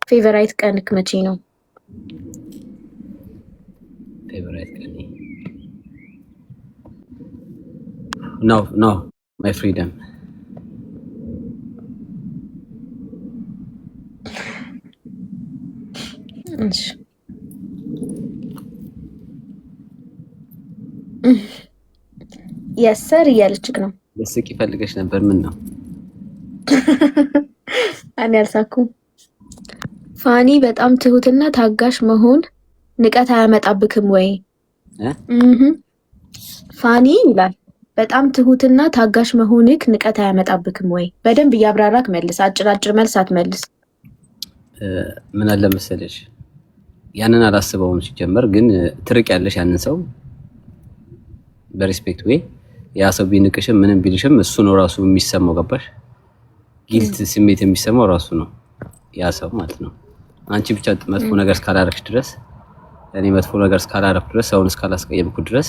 ፌቨራይት ቀንክ መቼ ነው? ፌቨራይት ቀን ኖ ማይ ፍሪደም። የሰር እያለችክ ነው። ልስቂ ፈልገሽ ነበር? ምን ነው? እኔ አልሳኩም። ፋኒ በጣም ትሁትና ታጋሽ መሆን ንቀት አያመጣብክም ወይ? ፋኒ ይላል በጣም ትሁትና ታጋሽ መሆንክ ንቀት አያመጣብክም ወይ? በደንብ እያብራራክ መልስ። አጭር መልስ አትመልስ። ምን አለ መሰለሽ፣ ያንን አላስበውም ሲጀመር፣ ግን ትርቅ ያለሽ ያንን ሰው በሪስፔክት ወይ ያ ሰው ቢንቅሽም ምንም ቢልሽም እሱ ነው ራሱ የሚሰማው። ገባሽ? ጊልት ስሜት የሚሰማው ራሱ ነው ያ ሰው ማለት ነው። አንቺ ብቻ መጥፎ ነገር እስካላረክሽ ድረስ፣ እኔ መጥፎ ነገር እስካላረክ ድረስ፣ ሰውን እስካላስቀየምኩ ድረስ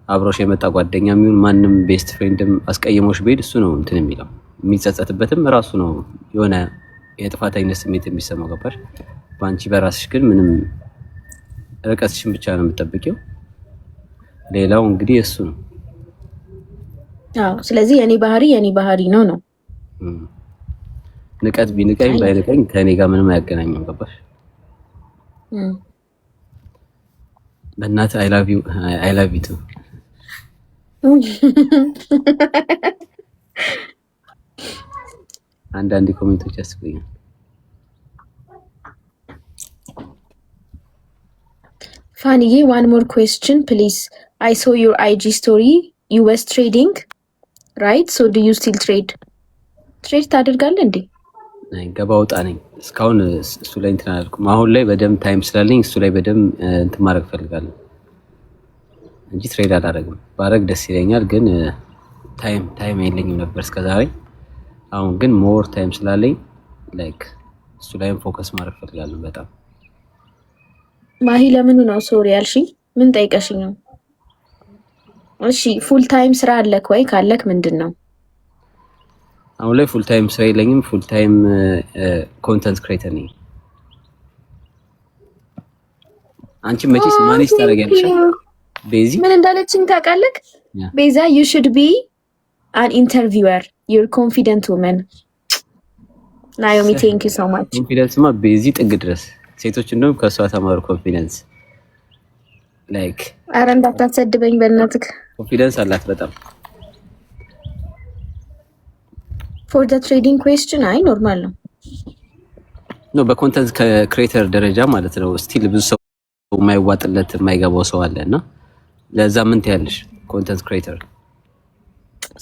አብሮሽ የመጣ ጓደኛ የሚሆን ማንም ቤስት ፍሬንድም አስቀይሞሽ ቢሄድ እሱ ነው እንትን የሚለው የሚጸጸትበትም ራሱ ነው። የሆነ የጥፋተኝነት ስሜት የሚሰማው። ገባሽ? በአንቺ በራስሽ ግን ምንም ርቀትሽን ብቻ ነው የምትጠብቂው። ሌላው እንግዲህ እሱ ነው። አዎ፣ ስለዚህ የኔ ባህሪ ነው። ንቀት ቢንቀኝ ባይንቀኝ ከኔ ጋር ምንም አያገናኝም። ገባሽ? በእናትህ አይ ላቭ ዩ ቱ። አንዳንድ ኮሜንቶች ያስቡኛል። ፋኒዬ one more question please. I saw your IG story. You was trading, right? So do you still trade ታደርጋለህ እንዴ? ገባ ወጣ ነኝ እስካሁን እሱ ላይ እንትን አላልኩም። አሁን ላይ በደም ታይም ስላለኝ እሱ ላይ በደም እንትን ማድረግ ፈልጋለሁ እንጂ ትሬድ አላደርግም። ባረግ ደስ ይለኛል፣ ግን ታይም የለኝም ነበር እስከዛሬ። አሁን ግን ሞር ታይም ስላለኝ ላይክ እሱ ላይም ፎከስ ማድረግ ፈልጋለሁ በጣም። ማሂ ለምኑ ነው ሶሪ ያልሽኝ? ምን ጠይቀሽኝ ነው? እሺ ፉል ታይም ስራ አለክ ወይ? ካለክ ምንድን ነው? አሁን ላይ ፉል ታይም ስራ የለኝም። ፉል ታይም ኮንተንት ክሬተር ነኝ። አንቺ መቼስ ማኔጅ ታደርጊያለሽ? ቤዚ ምን እንዳለችኝ ታውቃለህ? ቤዛ you should be an interviewer. You're confident woman. ናዮሚ thank you so much. ኮንፊደንስ ማ ቤዚ ጥግ ድረስ ሴቶች እንደውም ከሷ ተማሩ ኮንፊደንስ። ላይክ አረ እንዳታሰድበኝ በእናትህ። ኮንፊደንስ አላት በጣም። for the trading question አይ ኖርማል ነው። በኮንተንት ክሬተር ደረጃ ማለት ነው። ስቲል ብዙ ሰው የማይዋጥለት የማይገባው ሰው አለና ለዛ ምን ትያለሽ? ኮንተንት ክሬተር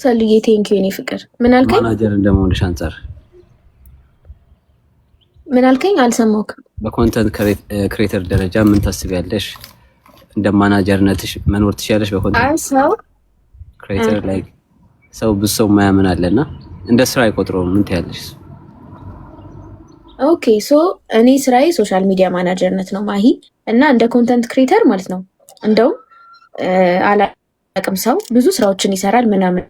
ሰልዬ ቴንክ ዩ የኔ ፍቅር። ምን አልከኝ? ማናጀር እንደመሆንሽ አንፃር ምን አልከኝ? አልሰማሁም። በኮንተንት ክሬተር ደረጃ ምን ታስቢያለሽ? እንደ ማናጀርነትሽ መኖር ትችያለሽ? በኮንተንት ክሬተር ላይ ሰው ብዙ ሰው ማያምን አለና እንደ ስራ አይቆጥረውም። ምን ትያለሽ? ኦኬ ሶ እኔ ስራዬ ሶሻል ሚዲያ ማናጀርነት ነው ማሂ፣ እና እንደ ኮንተንት ክሬተር ማለት ነው። እንደውም አላቅም ሰው ብዙ ስራዎችን ይሰራል ምናምን፣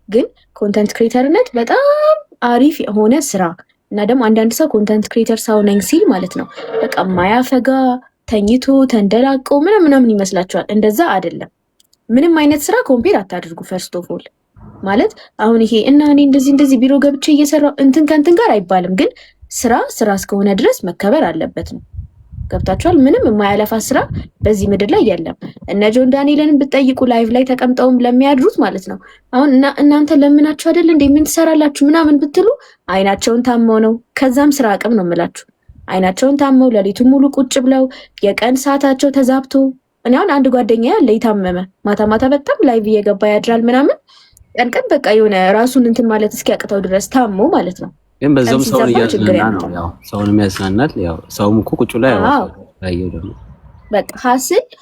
ግን ኮንተንት ክሬተርነት በጣም አሪፍ የሆነ ስራ እና ደግሞ አንዳንድ ሰው ኮንተንት ክሬተር ሰው ነኝ ሲል ማለት ነው በቃ ማያፈጋ ተኝቶ ተንደላቆ ምናምን ይመስላችኋል። እንደዛ አይደለም። ምንም አይነት ስራ ኮምፔር አታድርጉ። ፈርስት ኦፍ ኦል ማለት አሁን ይሄ እና እኔ እንደዚህ ቢሮ ገብቼ እየሰራው እንትን ከእንትን ጋር አይባልም። ግን ስራ እስከሆነ ድረስ መከበር አለበት ነው። ገብታችኋል? ምንም የማያለፋ ስራ በዚህ ምድር ላይ የለም። እነ ጆን ዳንኤልን ብትጠይቁ ላይቭ ላይ ተቀምጠውም ለሚያድሩት ማለት ነው። አሁን እናንተ ለምናችሁ አይደል እንዴ ምን ትሰራላችሁ ምናምን ብትሉ አይናቸውን ታመው ነው። ከዛም ስራ አቅም ነው የምላችሁ። አይናቸውን ታመው ሌሊቱን ሙሉ ቁጭ ብለው የቀን ሰዓታቸው ተዛብቶ፣ እኔ አሁን አንድ ጓደኛ ያለ የታመመ ማታ በጣም ላይቭ እየገባ ያድራል ምናምን ቀን በቃ የሆነ ራሱን እንትን ማለት እስኪያቅተው ድረስ ታሞ ማለት ነው። ግን በዛም ሰውን እያዝናና ነው። ያው ሰውንም ያዝናናል። ያው ሰውም እኮ ቁጭ ላይ ያው ደግሞ በቃ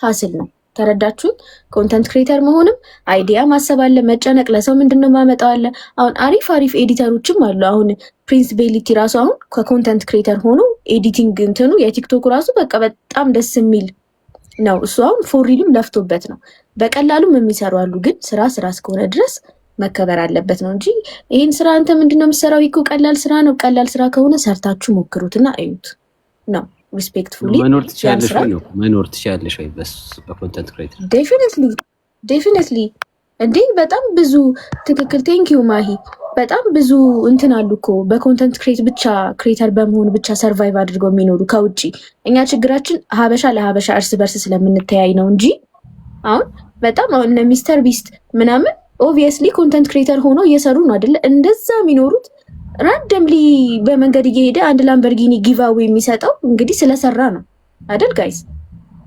ሀስል ነው። ተረዳችሁ? ኮንተንት ክሬተር መሆንም አይዲያ ማሰብ አለ፣ መጨነቅ፣ ለሰው ምንድነው ማመጣው አለ። አሁን አሪፍ ኤዲተሮችም አሉ። አሁን ፕሪንስ ቤሊቲ ራሱ አሁን ከኮንተንት ክሬተር ሆኖ ኤዲቲንግ እንትኑ የቲክቶክ ራሱ በቃ በጣም ደስ የሚል ነው። እሱ አሁን ፎሪልም ለፍቶበት ነው። በቀላሉም የሚሰሩ አሉ። ግን ስራ እስከሆነ ድረስ መከበር አለበት ነው እንጂ ይህን ስራ አንተ ምንድነው የምትሰራው? ይኮ ቀላል ስራ ነው። ቀላል ስራ ከሆነ ሰርታችሁ ሞክሩትና እዩት ነው። ሪስፔክትፉሊ መኖር ትችያለሽ ወይ በኮንተንት ክሬተር? ዴፊኒትሊ እንዴ በጣም ብዙ ትክክል። ቴንኪዩ ማሂ። በጣም ብዙ እንትን አሉ እኮ በኮንተንት ክሬተር በመሆን ብቻ ሰርቫይቭ አድርገው የሚኖሩ ከውጭ። እኛ ችግራችን ሀበሻ ለሀበሻ እርስ በርስ ስለምንተያይ ነው እንጂ አሁን በጣም አሁን እነ ሚስተር ቢስት ምናምን ኦብቪየስሊ ኮንተንት ክሬተር ሆኖ እየሰሩ ነው አይደለ? እንደዛ የሚኖሩት ራንደምሊ በመንገድ እየሄደ አንድ ላምበርጊኒ ጊቫዌ የሚሰጠው እንግዲህ ስለሰራ ነው አይደል ጋይስ?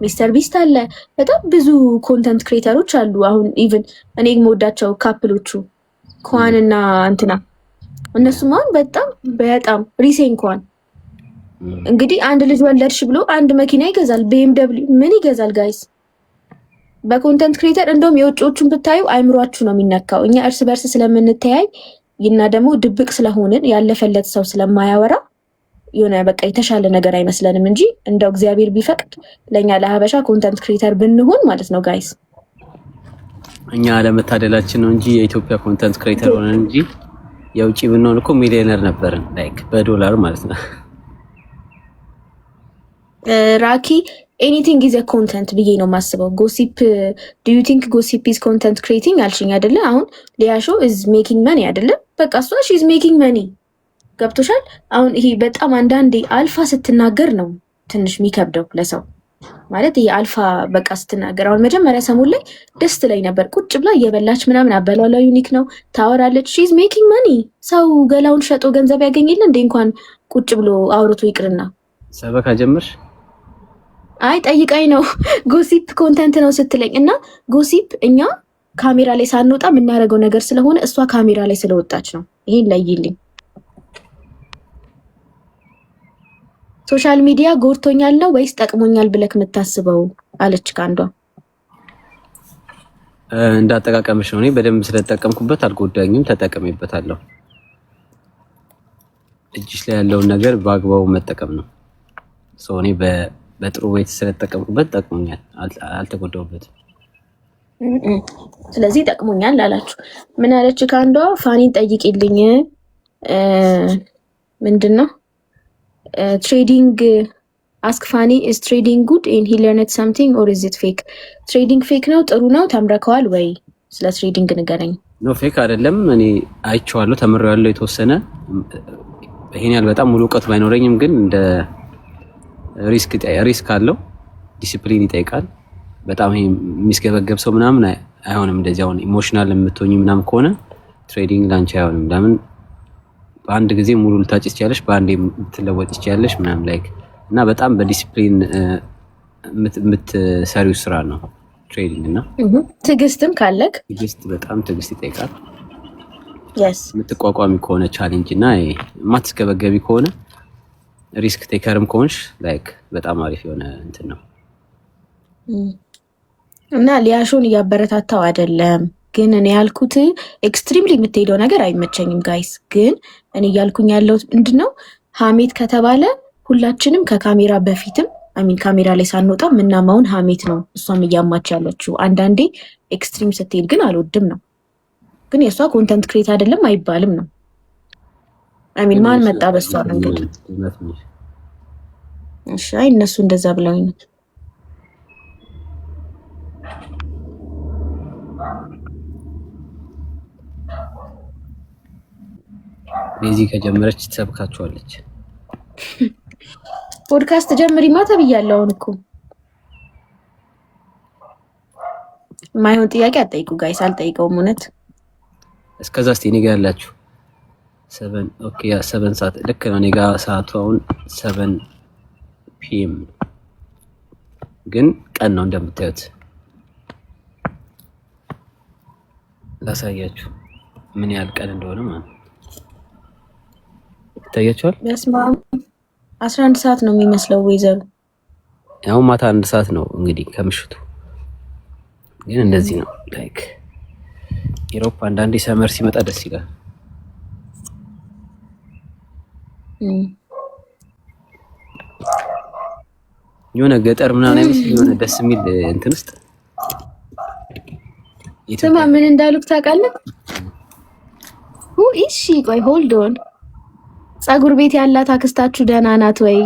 ሚስተር ቢስት አለ። በጣም ብዙ ኮንተንት ክሬተሮች አሉ። አሁን ኢቭን እኔ የምወዳቸው ካፕሎቹ ኳንና እንትና እነሱም አሁን በጣም ሪሴ እንኳን እንግዲህ አንድ ልጅ ወለድሽ ብሎ አንድ መኪና ይገዛል፣ BMW ምን ይገዛል ጋይስ? በኮንተንት ክሬተር እንደውም የውጭዎቹን ብታዩ አይምሯችሁ ነው የሚነካው። እኛ እርስ በርስ ስለምንተያይ እና ደግሞ ድብቅ ስለሆንን ያለፈለት ሰው ስለማያወራ የሆነ በቃ የተሻለ ነገር አይመስለንም እንጂ እንደው እግዚአብሔር ቢፈቅድ ለእኛ ለሀበሻ ኮንተንት ክሬተር ብንሆን ማለት ነው ጋይስ። እኛ አለመታደላችን ነው እንጂ የኢትዮጵያ ኮንተንት ክሬተር ሆነን እንጂ የውጭ ብንሆን እኮ ሚሊዮነር ነበርን፣ ላይክ በዶላር ማለት ነው። ራኪ ኤኒቲንግ ኢዝ ኮንተንት ብዬ ነው የማስበው። ጎሲፕ ዱ ዩ ቲንክ ጎሲፕ ኢዝ ኮንተንት ክሬቲንግ አልሽኝ አይደለ? አሁን ሊያሾ ኢዝ ሜኪንግ መኒ አይደለ? በቃ እሷ ሺ ኢዝ ሜኪንግ መኒ። ገብቶሻል? አሁን ይሄ በጣም አንዳንዴ አልፋ ስትናገር ነው ትንሽ የሚከብደው ለሰው ማለት ይሄ አልፋ በቃ ስትናገር። አሁን መጀመሪያ ሰሞን ላይ ደስ ላይ ነበር፣ ቁጭ ብላ እየበላች ምናምን አበላሏ ዩኒክ ነው ታወራለች። ሺ ኢዝ ሜኪንግ መኒ። ሰው ገላውን ሸጦ ገንዘብ ያገኝል እንዴ? እንኳን ቁጭ ብሎ አውርቶ ይቅርና ሰበካ ጀምር። አይ ጠይቃኝ ነው ጎሲፕ ኮንተንት ነው ስትለኝ እና ጎሲፕ እኛ ካሜራ ላይ ሳንወጣ የምናደርገው ነገር ስለሆነ እሷ ካሜራ ላይ ስለወጣች ነው። ይሄን ለይልኝ። ሶሻል ሚዲያ ጎድቶኛል ነው ወይስ ጠቅሞኛል ብለክ የምታስበው አለች ካንዷ። እንዳጠቃቀምሽ ነው። እኔ በደንብ ስለተጠቀምኩበት አልጎዳኝም፣ ተጠቅሜበታለሁ። እጅሽ ላይ ያለውን ነገር በአግባቡ መጠቀም ነው። እኔ በጥሩ ቤት ስለተጠቀምኩበት ጠቅሞኛል፣ አልተጎዳሁበትም። ስለዚህ ጠቅሞኛል አላችሁ። ምን አለች ካንዷ? ፋኒን ጠይቂልኝ። ምንድን ነው ትሬዲንግ አስክ ፋኒ ኢዝ ትሬዲንግ ጉድ ኤንድ ሂ ለርንድ ሰምቲንግ ኦር ኢዝ ኢት ፌክ? ትሬዲንግ ፌክ ነው? ጥሩ ነው? ተምረከዋል ወይ? ስለ ትሬዲንግ ንገረኝ። ኖ ፌክ አይደለም። እኔ አይቼዋለሁ፣ ተምሬዋለሁ የተወሰነ። ይሄን ያህል በጣም ሙሉ እውቀት ባይኖረኝም ግን እንደ ሪስክ አለው፣ ዲሲፕሊን ይጠይቃል። በጣም ይሄ የሚስገበገብ ሰው ምናምን አይሆንም። እንደዚህ አሁን ኢሞሽናል የምትሆኝ ምናምን ከሆነ ትሬዲንግ ላንቺ አይሆንም። ለምን በአንድ ጊዜ ሙሉ ልታጭ ትችያለሽ፣ በአንዴ ልትለወጥ ትችያለሽ ምናምን ላይክ እና በጣም በዲሲፕሊን የምትሰሪው ስራ ነው ትሬዲንግ። እና ትዕግስትም ካለክ በጣም ትዕግስት ይጠይቃል። የምትቋቋሚ ከሆነ ቻሌንጅ እና የማትስገበገቢ ከሆነ ሪስክ ቴከርም ከሆንሽ ላይክ በጣም አሪፍ የሆነ እንትን ነው። እና ሊያሾን እያበረታታው አይደለም፣ ግን እኔ ያልኩት ኤክስትሪምሊ የምትሄደው ነገር አይመቸኝም ጋይስ። ግን እኔ እያልኩኝ ያለው ምንድነው ሀሜት ከተባለ ሁላችንም ከካሜራ በፊትም አሚን ካሜራ ላይ ሳንወጣ ምናማውን ሀሜት ነው እሷም እያማች ያለችው። አንዳንዴ ኤክስትሪም ስትሄድ ግን አልወድም ነው። ግን የእሷ ኮንተንት ክሬት አይደለም አይባልም ነው። አሚን ማን መጣ በሷ መንገድ? እሺ አይ እነሱ እንደዛ ብለውኝ ነው። ቤዚ ከጀመረች ትሰብካችኋለች። ፖድካስት ጀምሪማ ተብያለሁ። አሁን እኮ ማይሆን ጥያቄ አትጠይቁ ጋይስ። አልጠይቀውም እውነት። እስከዛ እስቲ እኔ ጋር ያላችሁ 7 ኦኬ፣ ያ 7 ሰዓት ልክ ነው። እኔ ጋር ሰዓቱ አሁን 7 PM ግን ቀን ነው እንደምታዩት። ላሳያችሁ ምን ያህል ቀን እንደሆነ ማለት ነው። ይታያችኋል? በስመ አብ 11 ሰዓት ነው የሚመስለው ወይዘሩ። ያው ማታ 1 ሰዓት ነው እንግዲህ ከምሽቱ። ግን እንደዚህ ነው ላይክ ኢሮፕ አንዳንዴ ሰመር ሲመጣ ደስ ይላል። የሆነ ገጠር ምናምን አይመስል የሆነ ደስ የሚል እንትን ውስጥ ስማ ምን እንዳሉት ታውቃለህ? ሁ እሺ ቆይ ሆልድ ኦን ፀጉር ቤት ያላት አክስታችሁ ደህና ናት ወይ?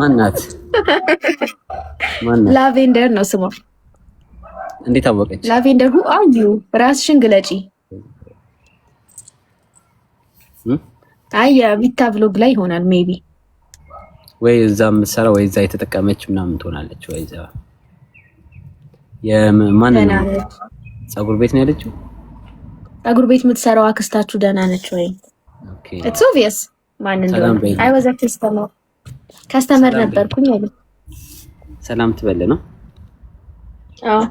ማናት? ላቬንደር ነው ስሟ። እንዴት አወቀች? ላቬንደር ሁ አዩ ራስሽን ግለጪ። አይ ቪታ ብሎግ ላይ ይሆናል ሜቢ ወይ እዛ የምትሰራ ወይ እዛ የተጠቀመች ምናምን ትሆናለች። ወይ እዛ የማን ነው ፀጉር ቤት ነው ያለችው? ፀጉር ቤት የምትሰራው አክስታችሁ ደህና ነች ወይ? ኦኬ ኢትስ ኦብቪየስ ማን እንደሆነ። አይ ዋዝ አ ከስተመር ነበርኩኝ አለ። ሰላም ትበል ነው። አዎ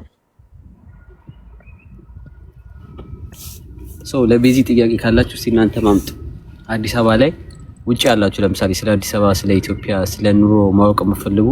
ለቤዚ ጥያቄ ካላችሁ እስቲ እናንተ ማምጡ። አዲስ አበባ ላይ ውጪ ያላችሁ ለምሳሌ ስለ አዲስ አበባ፣ ስለ ኢትዮጵያ፣ ስለ ኑሮ ማወቅ የምትፈልጉ